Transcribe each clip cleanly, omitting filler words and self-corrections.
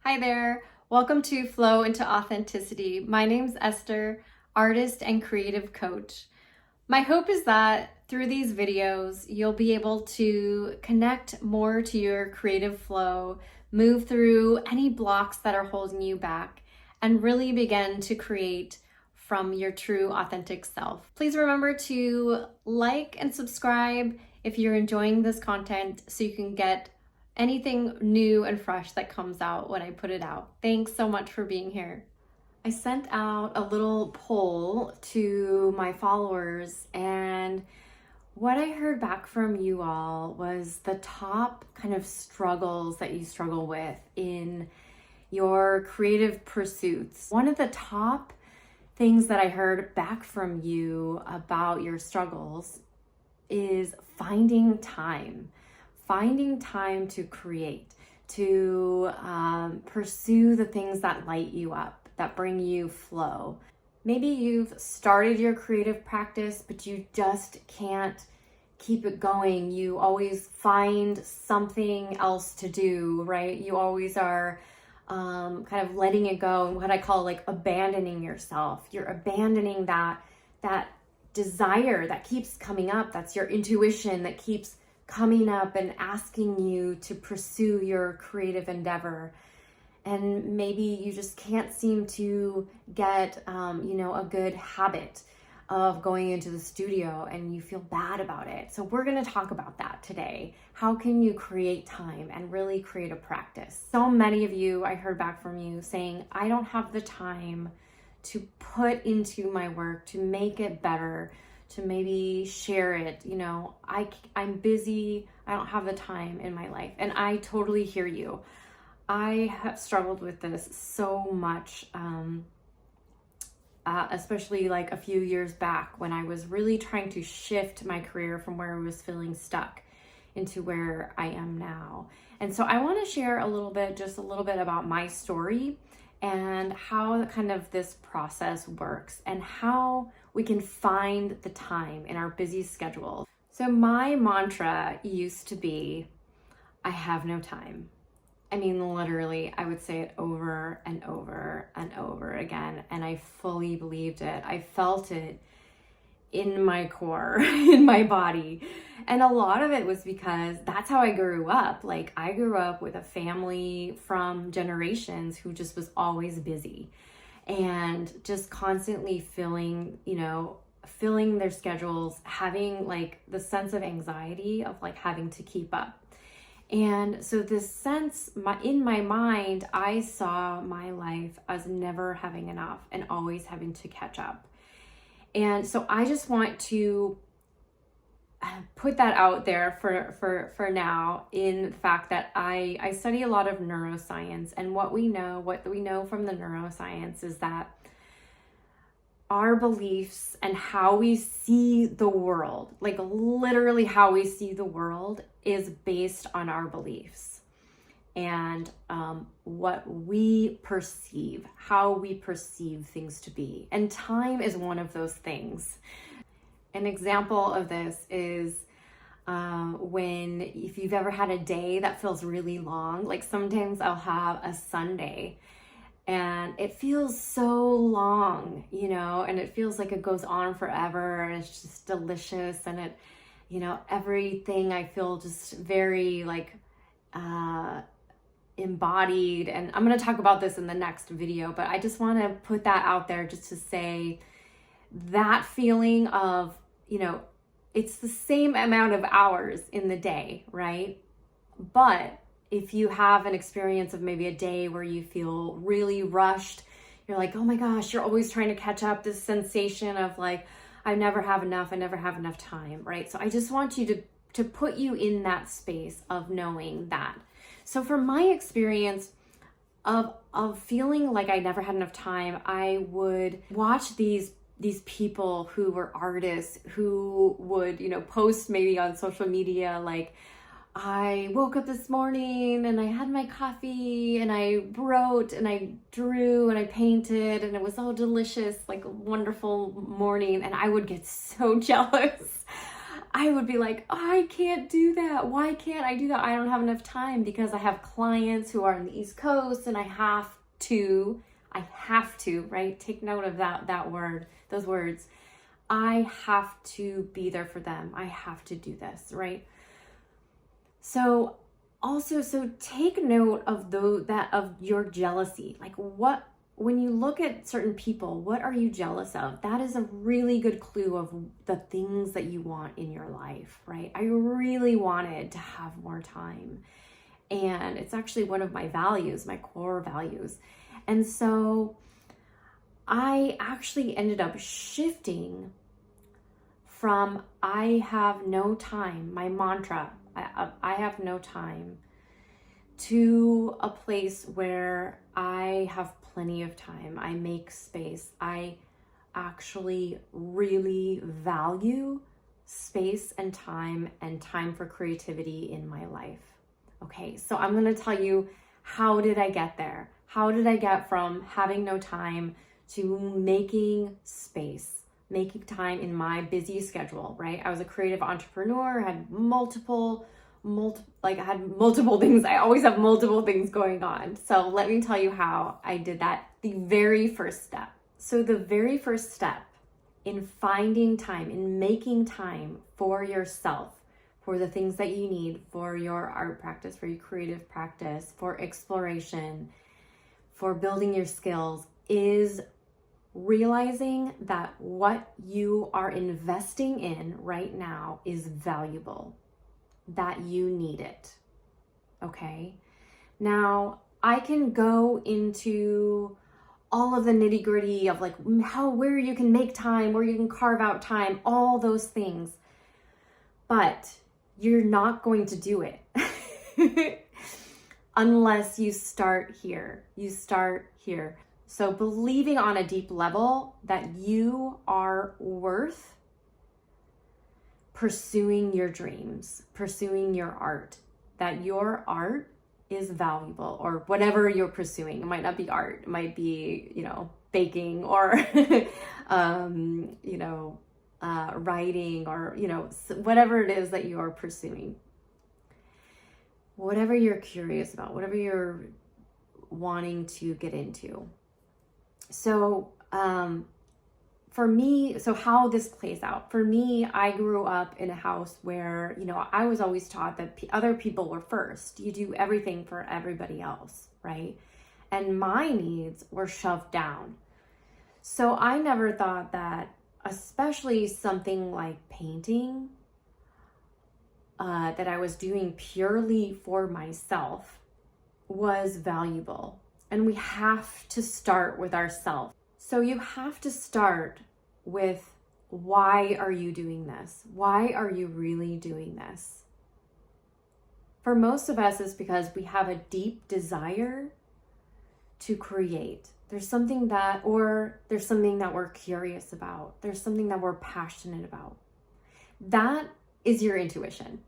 Hi there. Welcome to Flow into Authenticity. My name's Esther, artist and creative coach. My hope is that through these videos, you'll be able to connect more to your creative flow, move through any blocks that are holding you back, and really begin to create from your true authentic self. Please remember to like and subscribe if you're enjoying this content so you can get anything new and fresh that comes out when I put it out. Thanks so much for being here. I sent out a little poll to my followers, and what I heard back from you all was the top kind of struggles that you struggle with in your creative pursuits. One of the top things that I heard back from you about your struggles is finding time to create, to pursue the things that light you up, that bring you flow. Maybe you've started your creative practice, but you just can't keep it going. You always find something else to do, right? You always are kind of letting it go, and what I call like abandoning yourself. You're abandoning that desire that keeps coming up. That's your intuition that keeps coming up and asking you to pursue your creative endeavor. And maybe you just can't seem to get, a good habit of going into the studio, and you feel bad about it. So we're going to talk about that today. How can you create time and really create a practice? So many of you, I heard back from you saying, I don't have the time to put into my work, to make it better, to maybe share it. I'm busy. I don't have the time in my life. And I totally hear you. I have struggled with this so much, especially like a few years back when I was really trying to shift my career from where I was feeling stuck into where I am now. And so I want to share just a little bit about my story and how kind of this process works and how we can find the time in our busy schedule. So my mantra used to be, I have no time. I mean, literally, I would say it over and over and over again, and I fully believed it. I felt it in my core, in my body. And a lot of it was because that's how I grew up. Like, I grew up with a family from generations who just was always busy and just constantly filling their schedules, having like the sense of anxiety of like having to keep up. And so this sense, in my mind, I saw my life as never having enough and always having to catch up. And so I just want to put that out there for now, in the fact that I study a lot of neuroscience, and what we know from the neuroscience is that our beliefs and how we see the world, like literally how we see the world, is based on our beliefs and what we perceive, how we perceive things to be. And time is one of those things. An example of this is if you've ever had a day that feels really long, like sometimes I'll have a Sunday and it feels so long, and it feels like it goes on forever, and it's just delicious, and it, everything I feel just very like embodied. And I'm going to talk about this in the next video, but I just want to put that out there just to say that feeling of, it's the same amount of hours in the day, right? But if you have an experience of maybe a day where you feel really rushed, you're like, oh my gosh, you're always trying to catch up, this sensation of like, I never have enough time, right? So I just want you to put you in that space of knowing that. So for my experience of feeling like I never had enough time, I would watch these people who were artists who would, post maybe on social media, like, I woke up this morning and I had my coffee and I wrote and I drew and I painted and it was all delicious, like a wonderful morning. And I would get so jealous. I would be like, oh, I can't do that. Why can't I do that? I don't have enough time because I have clients who are on the East Coast and I have to, right? Take note of that word, those words. I have to be there for them. I have to do this, right? So take note of of your jealousy. Like when you look at certain people, what are you jealous of? That is a really good clue of the things that you want in your life, right? I really wanted to have more time. And it's actually one of my values, my core values. And so I actually ended up shifting from I have no time, my mantra, I have no time, to a place where I have plenty of time. I make space. I actually really value space and time for creativity in my life. Okay, so I'm going to tell you, how did I get there? How did I get from having no time to making space, making time in my busy schedule, right? I was a creative entrepreneur, had multiple things. I always have multiple things going on. So let me tell you how I did that. The very first step. So the very first step in finding time, in making time for yourself, for the things that you need for your art practice, for your creative practice, for exploration, for building your skills, is realizing that what you are investing in right now is valuable, that you need it. Okay? Now, I can go into all of the nitty gritty of like where you can make time, where you can carve out time, all those things. But you're not going to do it unless you start here. You start here. So believing on a deep level that you are worth pursuing your dreams, pursuing your art, that your art is valuable, or whatever you're pursuing. It might not be art. It might be, baking or, writing, or, whatever it is that you are pursuing. Whatever you're curious about, whatever you're wanting to get into. So, for me, so how this plays out. For me, I grew up in a house where, I was always taught that other people were first. You do everything for everybody else, right? And my needs were shoved down. So I never thought that, especially something like painting, that I was doing purely for myself, was valuable. And we have to start with ourselves. So you have to start with, why are you doing this? Why are you really doing this? For most of us, it's because we have a deep desire to create. There's something that we're curious about. There's something that we're passionate about. That is your intuition.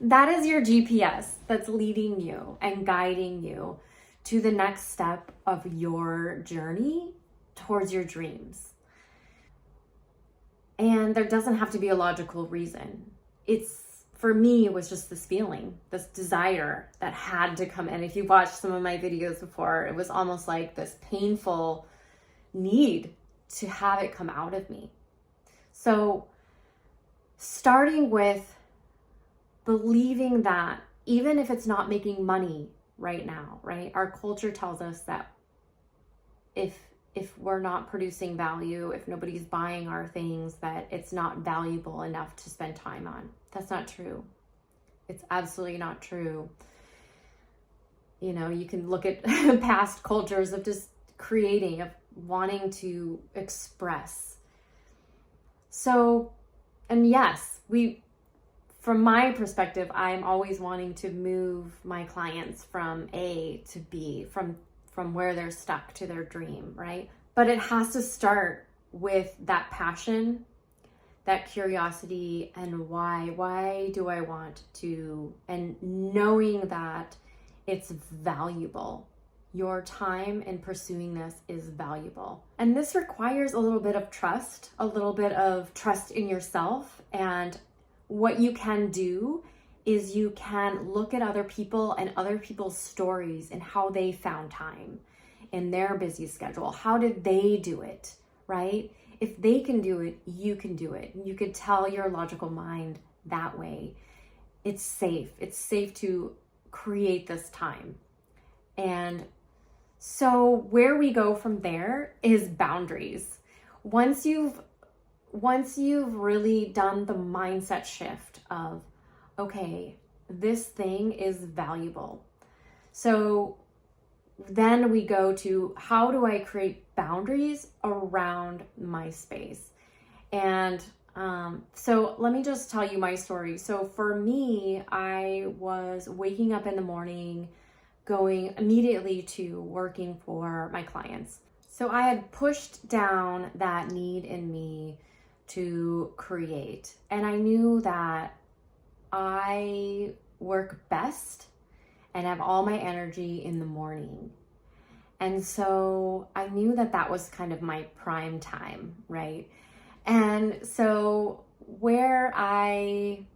That is your GPS that's leading you and guiding you to the next step of your journey towards your dreams. And there doesn't have to be a logical reason. For me, it was just this feeling, this desire that had to come in. If you watched some of my videos before, it was almost like this painful need to have it come out of me. So starting with believing that even if it's not making money right now, right? Our culture tells us that if we're not producing value, if nobody's buying our things, that it's not valuable enough to spend time on. That's not true. It's absolutely not true. You can look at past cultures of just creating, of wanting to express. So, and yes, from my perspective, I'm always wanting to move my clients from A to B, from where they're stuck to their dream, right? But it has to start with that passion, that curiosity, and why do I want to, and knowing that it's valuable. your time in pursuing this is valuable. And this requires a little bit of trust in yourself. And what you can do is you can look at other people and other people's stories and how they found time in their busy schedule. How did they do it, right? If they can do it, you can do it. You could tell your logical mind that way. It's safe. It's safe to create this time. And so where we go from there is boundaries. Once you've really done the mindset shift of, okay, this thing is valuable. So then we go to, how do I create boundaries around my space? And so let me just tell you my story. So for me, I was waking up in the morning, going immediately to working for my clients. So I had pushed down that need in me to create. And I knew that I work best and have all my energy in the morning. And so I knew that that was kind of my prime time, right? And so where I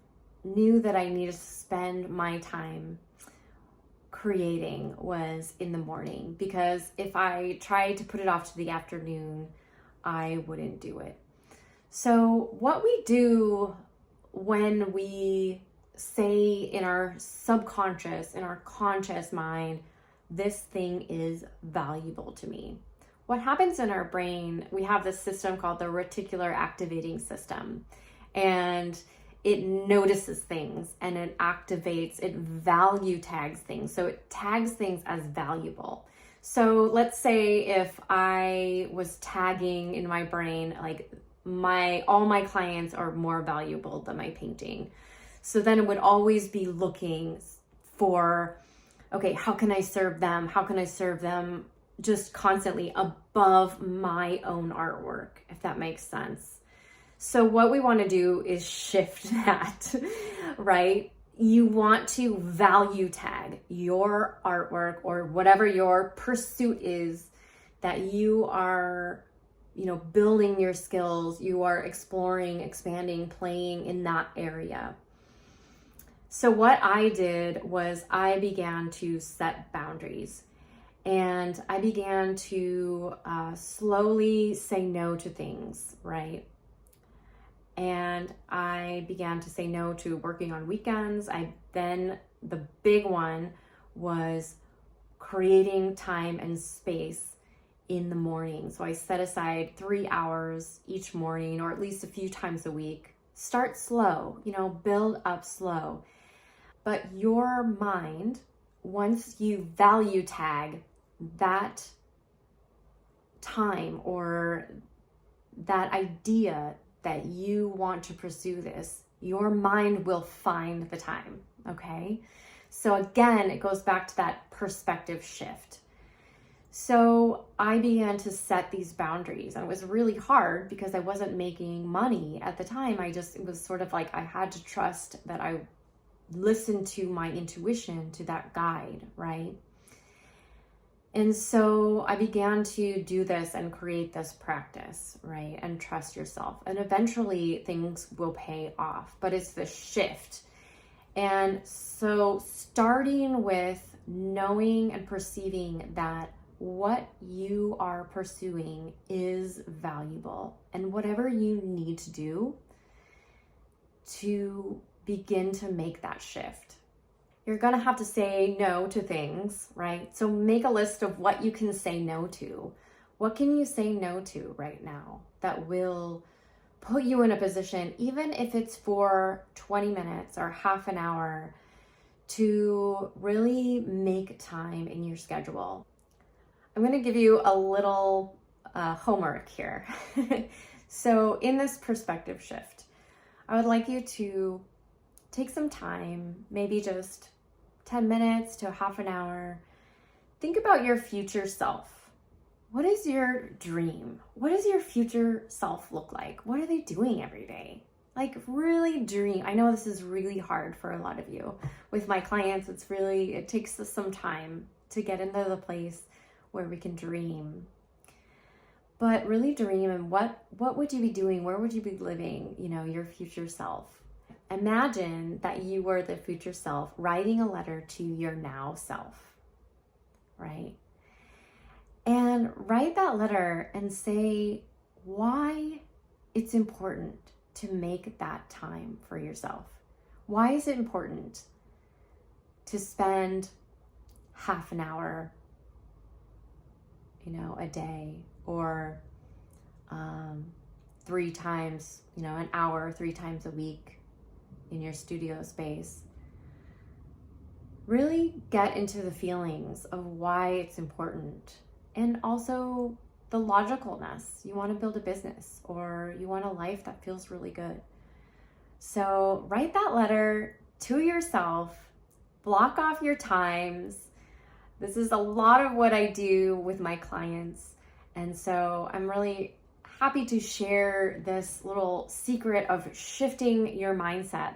knew that I needed to spend my time creating was in the morning, because if I tried to put it off to the afternoon, I wouldn't do it. So what we do when we say in our subconscious, in our conscious mind, this thing is valuable to me. What happens in our brain, we have this system called the reticular activating system, and it notices things and it activates, it value tags things. So it tags things as valuable. So let's say if I was tagging in my brain, like all my clients are more valuable than my painting. So then it would always be looking for, okay, how can I serve them? How can I serve them just constantly above my own artwork, if that makes sense? So what we want to do is shift that, right? You want to value tag your artwork or whatever your pursuit is, that you are, building your skills, you are exploring, expanding, playing in that area. So what I did was I began to set boundaries, and I began to slowly say no to things, right? And I began to say no to working on weekends. Then the big one was creating time and space in the morning. So I set aside 3 hours each morning, or at least a few times a week. Start slow, build up slow. But your mind, once you value tag that time or that idea that you want to pursue this, your mind will find the time, okay? So again, it goes back to that perspective shift. So I began to set these boundaries, and it was really hard because I wasn't making money at the time. It was sort of like I had to trust that I listened to my intuition, to that guide, right? And so I began to do this and create this practice, right? And trust yourself. And eventually things will pay off, but it's the shift. And so starting with knowing and perceiving that what you are pursuing is valuable, and whatever you need to do to begin to make that shift. You're going to have to say no to things, right? So make a list of what you can say no to. What can you say no to right now that will put you in a position, even if it's for 20 minutes or half an hour, to really make time in your schedule? I'm going to give you a little homework here. So in this perspective shift, I would like you to take some time, maybe just 10 minutes to half an hour. Think about your future self. What is your dream? What does your future self look like? What are they doing every day? Like, really dream. I know this is really hard for a lot of you. With my clients, it takes some time to get into the place where we can dream. But really dream, and what would you be doing? Where would you be living, your future self? Imagine that you were the future self writing a letter to your now self, right? And write that letter and say why it's important to make that time for yourself. Why is it important to spend half an hour, a day, or 3 times, an hour, 3 times a week in your studio space? Really get into the feelings of why it's important, and also the logicalness. You want to build a business, or you want a life that feels really good. So write that letter to yourself, block off your times. This is a lot of what I do with my clients. And so I'm really happy to share this little secret of shifting your mindset.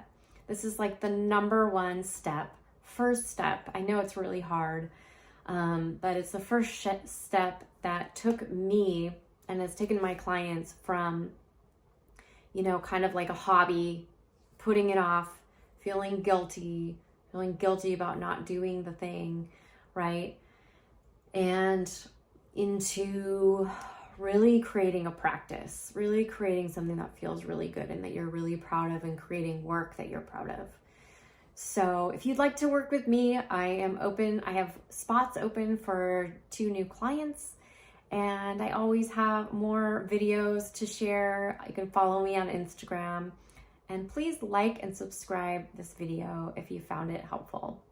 This is like the number one step, first step. I know it's really hard, but it's the first step that took me and has taken my clients from, kind of like a hobby, putting it off, feeling guilty about not doing the thing, right? And into really creating a practice, really creating something that feels really good and that you're really proud of, and creating work that you're proud of. So if you'd like to work with me, I am open. I have spots open for 2 new clients, and I always have more videos to share. You can follow me on Instagram, and please like and subscribe this video if you found it helpful.